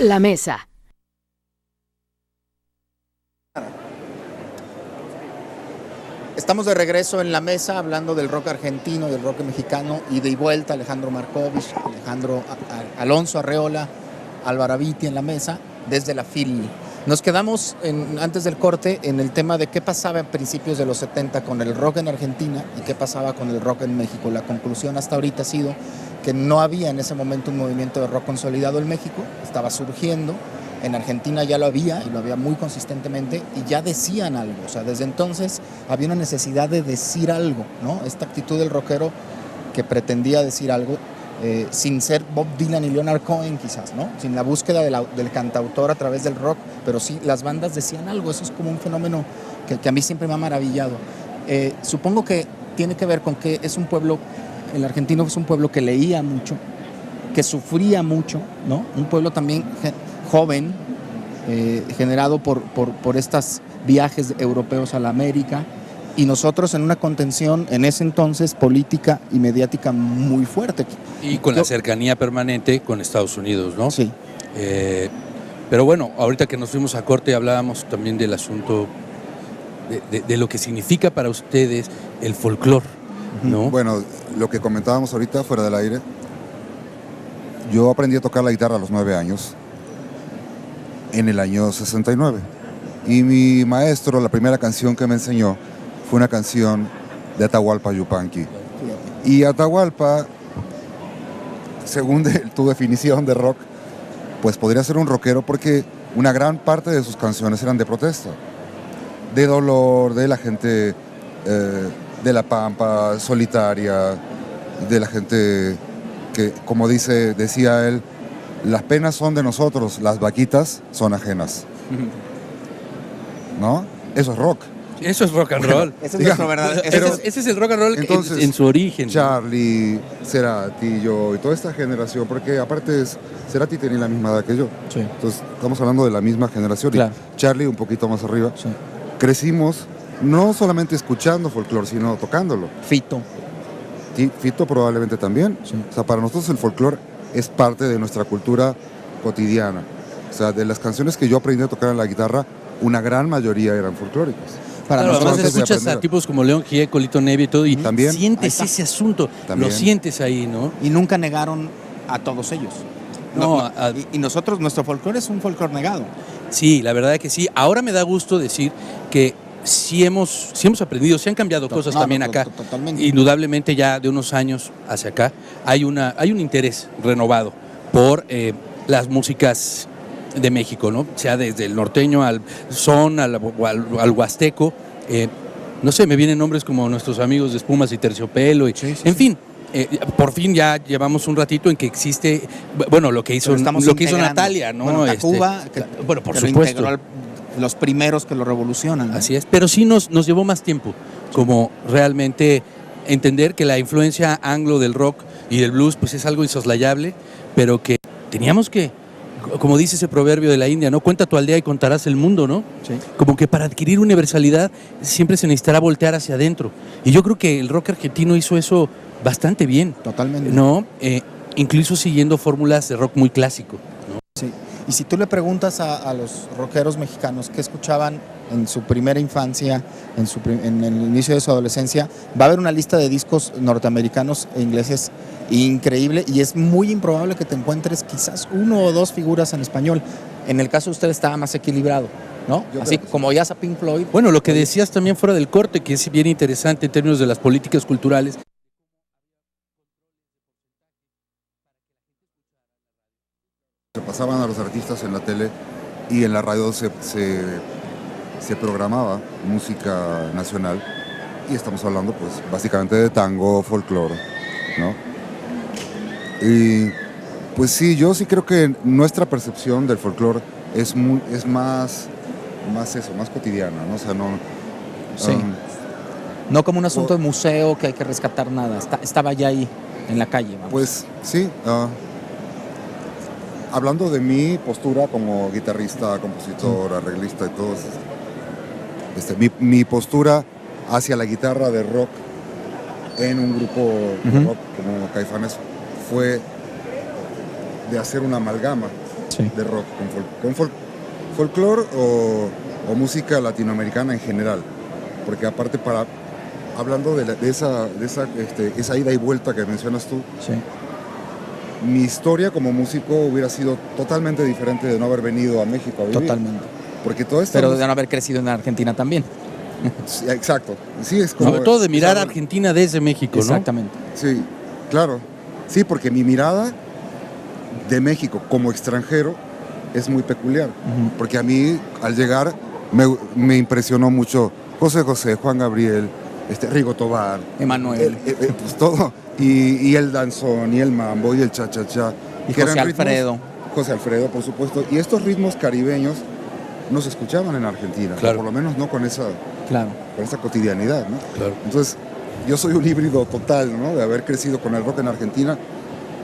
La Mesa. Estamos de regreso en La Mesa hablando del rock argentino, del rock mexicano, ida y vuelta. Alejandro Markovich, Alonso Arreola, Álvaro Abiti en La Mesa, desde la FIL. Nos quedamos antes del corte en el tema de qué pasaba a principios de los 70 con el rock en Argentina y qué pasaba con el rock en México. La conclusión hasta ahorita ha sido que no había en ese momento un movimiento de rock consolidado en México, estaba surgiendo. En Argentina ya lo había, y lo había muy consistentemente, y ya decían algo. O sea, desde entonces había una necesidad de decir algo, ¿no? Esta actitud del rockero que pretendía decir algo, sin ser Bob Dylan y Leonard Cohen quizás, ¿no? Sin la búsqueda del cantautor a través del rock, pero sí las bandas decían algo. Eso es como un fenómeno que a mí siempre me ha maravillado. Supongo que tiene que ver con que es un pueblo, el argentino es un pueblo que leía mucho, que sufría mucho, ¿no? Un pueblo también joven, generado por estos viajes europeos a la América, y nosotros en una contención en ese entonces política y mediática muy fuerte. Y con la cercanía permanente con Estados Unidos, ¿no? Sí. Pero bueno, ahorita que nos fuimos a corte hablábamos también del asunto de lo que significa para ustedes el folclore, ¿no? Bueno, lo que comentábamos ahorita fuera del aire, yo aprendí a tocar la guitarra a los 9 años, en el año 69. Y mi maestro, la primera canción que me enseñó fue una canción de Atahualpa Yupanqui. Y Atahualpa, según tu definición de rock, pues podría ser un rockero porque una gran parte de sus canciones eran de protesta, de dolor, de la gente de la pampa solitaria, de la gente que, como decía él, las penas son de nosotros, las vaquitas son ajenas. ¿No? Eso es rock. Eso es rock and roll. Ese es nuestro verdadero. Ese es el rock and roll entonces, en su origen. Charlie, Cerati, yo y toda esta generación, porque aparte Cerati tenía la misma edad que yo. Sí. Entonces estamos hablando de la misma generación. Claro. Y Charlie un poquito más arriba. Sí. Crecimos no solamente escuchando folclore, sino tocándolo. Fito. Y Fito probablemente también. Sí. O sea, para nosotros el folclore es parte de nuestra cultura cotidiana. O sea, de las canciones que yo aprendí a tocar en la guitarra, una gran mayoría eran folclóricas. Para claro, nosotros además escuchas a tipos como León Gieco, Lito Nevia y todo, y también sientes ese asunto, también. lo sientes ahí, ¿no? Y nunca negaron a todos ellos. Y nosotros, nuestro folclore es un folclore negado. Sí, la verdad es que sí. Ahora me da gusto decir que sí hemos aprendido, sí han cambiado cosas también acá. Totalmente. Indudablemente ya de unos años hacia acá hay un interés renovado por las músicas de México, ¿no? Sea desde el norteño al son, al huasteco. No sé, me vienen nombres como nuestros amigos de Espumas y Terciopelo. En fin, por fin ya llevamos un ratito en que existe, bueno, lo que hizo Natalia, ¿no? Bueno, Tacuba, por que supuesto. Lo integró los primeros que lo revolucionan, ¿no? Así es, pero sí nos llevó más tiempo, como realmente entender que la influencia anglo del rock y del blues pues es algo insoslayable, pero que teníamos que, como dice ese proverbio de la India, ¿no? Cuenta tu aldea y contarás el mundo, ¿no? Sí. Como que para adquirir universalidad siempre se necesitará voltear hacia adentro. Y yo creo que el rock argentino hizo eso bastante bien. Totalmente. ¿No? Incluso siguiendo fórmulas de rock muy clásico, ¿no? Sí. Y si tú le preguntas a los rockeros mexicanos qué escuchaban en su primera infancia, en el inicio de su adolescencia, va a haber una lista de discos norteamericanos e ingleses increíble, y es muy improbable que te encuentres quizás 1 o 2 figuras en español. En el caso de usted estaba más equilibrado, ¿no? Así como ya a Pink Floyd. Bueno, lo que decías también fuera del corte, que es bien interesante en términos de las políticas culturales. Se pasaban a los artistas en la tele y en la radio se programaba música nacional, y estamos hablando pues básicamente de tango, folclore, ¿no? Y pues sí, yo sí creo que nuestra percepción del folclore es más cotidiana, ¿no? O sea, no... Sí. No como un asunto de museo que hay que rescatar nada. Estaba ya ahí, en la calle, vamos. Pues sí, hablando de mi postura como guitarrista, compositor, arreglista y todo, mi postura hacia la guitarra de rock en un grupo de rock como Caifanes fue de hacer una amalgama. de rock, con folclore o música latinoamericana en general. Porque aparte, hablando de esa ida y vuelta que mencionas tú, Sí. mi historia como músico hubiera sido totalmente diferente de no haber venido a México a vivir. Totalmente. Porque todo esto... Pero de no haber crecido en Argentina también. Sí, exacto. Sí, es como... Sobre todo de mirar a Argentina desde México, ¿no? Exactamente. Sí, claro. Sí, porque mi mirada de México como extranjero es muy peculiar. Porque a mí, al llegar, me impresionó mucho José José, Juan Gabriel, Rigo Tobar, Emanuel. pues todo. Y el danzón, y el mambo, y el cha-cha-cha. Y que José eran ritmos- Alfredo. José Alfredo, por supuesto. Y estos ritmos caribeños no se escuchaban en Argentina. Claro. O por lo menos no con esa Claro. cotidianidad, ¿no? Claro. Entonces, yo soy un híbrido total, ¿no? De haber crecido con el rock en Argentina.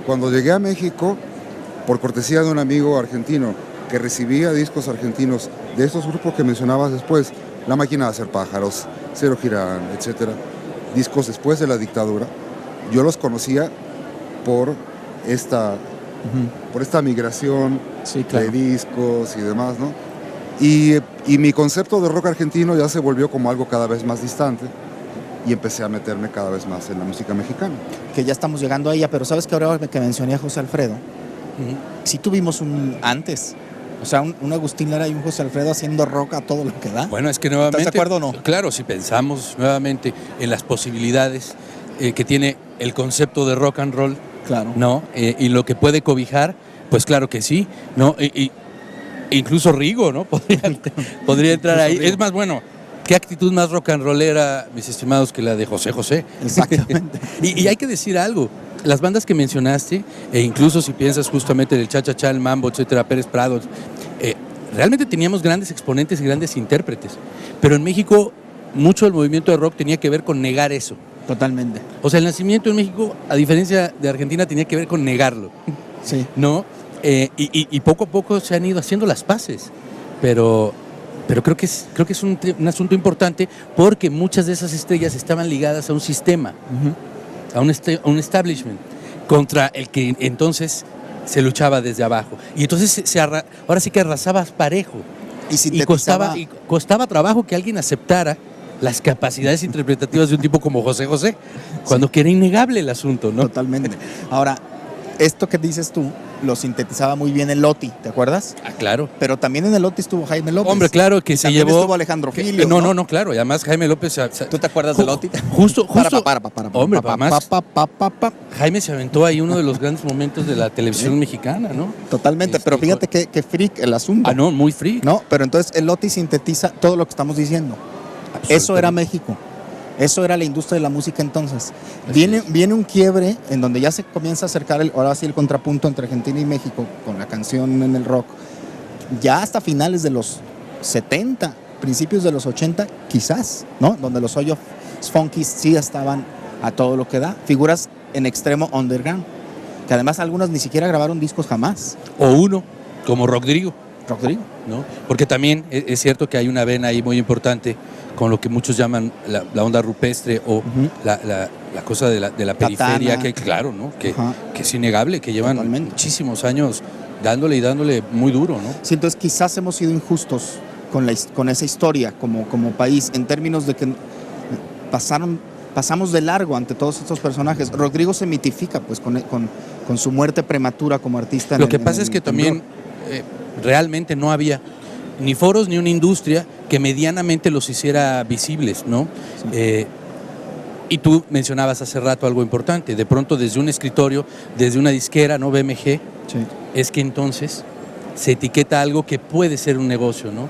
Cuando llegué a México, por cortesía de un amigo argentino que recibía discos argentinos de estos grupos que mencionabas después, La Máquina de Hacer Pájaros, Cero Girán, etcétera, discos después de la dictadura, yo los conocía por esta migración Sí, claro. de discos y demás, ¿no? Y mi concepto de rock argentino ya se volvió como algo cada vez más distante y empecé a meterme cada vez más en la música mexicana. Que ya estamos llegando a ella, pero ¿sabes qué? Ahora que mencioné a José Alfredo, sí tuvimos un antes. O sea, un Agustín Lara y un José Alfredo haciendo rock a todo lo que da. Bueno, es que nuevamente... ¿Estás de acuerdo o no? Claro, si pensamos nuevamente en las posibilidades que tiene el concepto de rock and roll, Claro. ¿no? Y lo que puede cobijar, pues claro que sí, ¿no? Incluso Rigo, ¿no? Podría entrar ahí. Rigo. Es más, bueno, ¿qué actitud más rock and rollera, mis estimados, que la de José José? Exactamente. Y hay que decir algo. Las bandas que mencionaste, e incluso si piensas justamente en el cha-cha-cha, el mambo, etcétera, Pérez Prado, realmente teníamos grandes exponentes y grandes intérpretes. Pero en México, mucho del movimiento de rock tenía que ver con negar eso. Totalmente. O sea, el nacimiento en México, a diferencia de Argentina, tenía que ver con negarlo, Sí. ¿no? Y poco a poco se han ido haciendo las paces. Pero creo que es un asunto importante porque muchas de esas estrellas estaban ligadas a un sistema, a un establishment, contra el que entonces se luchaba desde abajo. Y entonces ahora sí que arrasabas parejo. Y costaba trabajo que alguien aceptara las capacidades interpretativas de un tipo como José José, cuando que era innegable el asunto, ¿no? Totalmente. Ahora, esto que dices tú lo sintetizaba muy bien el Loti, ¿te acuerdas? Ah, claro. Pero también en el Loti estuvo Jaime López. Hombre, claro que Y se también llevó... estuvo Alejandro Filio. No, claro. Y además Jaime López... ¿Tú te acuerdas de Loti? Justo. Para. Hombre, además, Jaime se aventó ahí uno de los grandes momentos de la televisión mexicana, ¿no? Totalmente, pero fíjate que freak el asunto. Ah, no, muy freak. No, pero entonces el Loti sintetiza todo lo que estamos diciendo. Eso era México. Eso era la industria de la música entonces. Viene un quiebre en donde ya se comienza a acercar ahora sí el contrapunto entre Argentina y México con la canción en el rock. Ya hasta finales de los 70, principios de los 80, quizás, ¿no? Donde los hoyos funky sí estaban a todo lo que da. Figuras en extremo underground, que además algunas ni siquiera grabaron discos jamás. O uno, como Rodrigo, ¿no? Porque también es cierto que hay una vena ahí muy importante con lo que muchos llaman la onda rupestre o la cosa de la periferia, Katana. que claro, ¿no? Que es innegable, que llevan muchísimos años dándole muy duro, ¿no? Sí, entonces quizás hemos sido injustos con esa historia como país, en términos de que pasamos de largo ante todos estos personajes. Rodrigo se mitifica pues con su muerte prematura como artista. Lo que pasa es que también realmente no había ni foros ni una industria que medianamente los hiciera visibles, ¿no? Sí. Y tú mencionabas hace rato algo importante, de pronto desde un escritorio, desde una disquera, ¿no? BMG, sí. Es que entonces se etiqueta algo que puede ser un negocio, ¿no?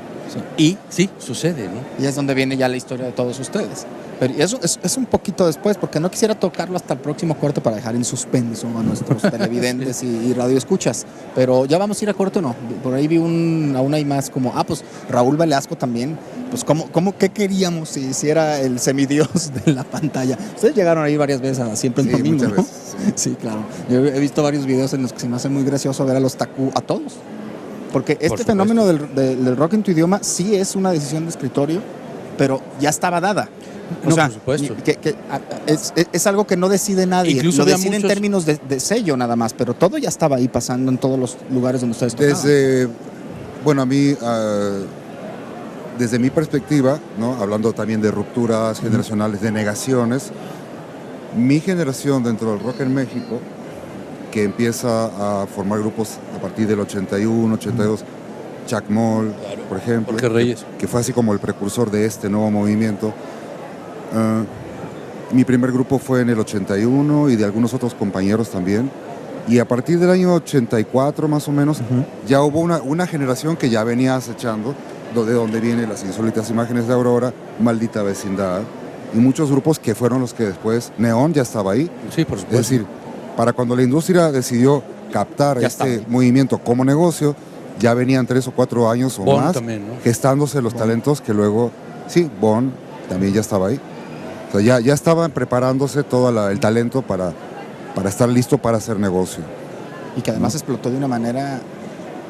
Sí. Y sí, sucede, ¿no? Y es donde viene ya la historia de todos ustedes. Pero eso es un poquito después, porque no quisiera tocarlo hasta el próximo corte para dejar en suspenso a nuestros televidentes y radioescuchas. Pero ya vamos a ir a corte o no. Por ahí vi aún hay más como, pues Raúl Velasco también. Pues ¿qué queríamos si era el semidios de la pantalla? Ustedes llegaron ahí varias veces a Siempre en Domingo, ¿no? Veces, sí, claro. Yo he visto varios videos en los que se me hace muy gracioso ver a los Takú, a todos. Porque este fenómeno del rock en tu idioma sí es una decisión de escritorio, pero ya estaba dada. No, por supuesto. Es algo que no decide nadie. Incluso lo había decide en muchos- términos de sello nada más, pero todo ya estaba ahí pasando en todos los lugares donde ustedes tocaban. Bueno, a mí, desde mi perspectiva, ¿no? Hablando también de rupturas generacionales, de negaciones, mi generación dentro del rock en México, que empieza a formar grupos a partir del 81, 82, Chuck Moll, por ejemplo, Jorge Reyes. que fue así como el precursor de este nuevo movimiento. Mi primer grupo fue en el 81 y de algunos otros compañeros también. Y a partir del año 84 más o menos, ya hubo una generación que ya venía acechando, de donde vienen Las Insólitas Imágenes de Aurora, Maldita Vecindad, y muchos grupos que fueron los que después, Neón ya estaba ahí. Sí, por Es supuesto. decir, para cuando la industria decidió captar Ya este estaba. movimiento como negocio, ya venían 3 o 4 años o Bon más también, ¿no? gestándose los talentos que luego, sí, Bon también ya estaba ahí. O sea, ya estaban preparándose todo el talento para estar listo para hacer negocio. Y que además explotó de una manera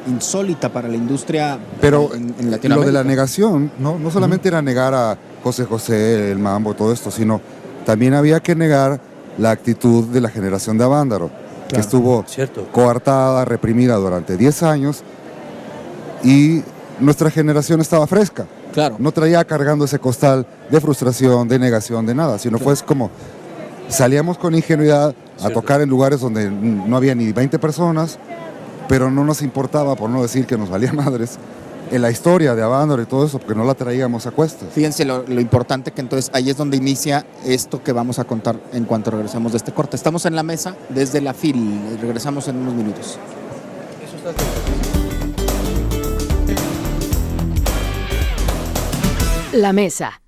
insólita para la industria Pero en lo Latinoamérica. de la negación, no solamente era negar a José José, el Mambo, todo esto, sino también había que negar la actitud de la generación de Avándaro, que Claro. estuvo Cierto. coartada, reprimida durante 10 años, y nuestra generación estaba fresca. Claro. No traía cargando ese costal de frustración, de negación, de nada, sino fue como salíamos con ingenuidad a Cierto. tocar en lugares donde no había ni 20 personas, pero no nos importaba, por no decir que nos valía madres, en la historia de Avándaro y todo eso, porque no la traíamos a cuestas. Fíjense lo importante que entonces ahí es donde inicia esto que vamos a contar en cuanto regresemos de este corte. Estamos en la mesa desde la FIL y regresamos en unos minutos. La mesa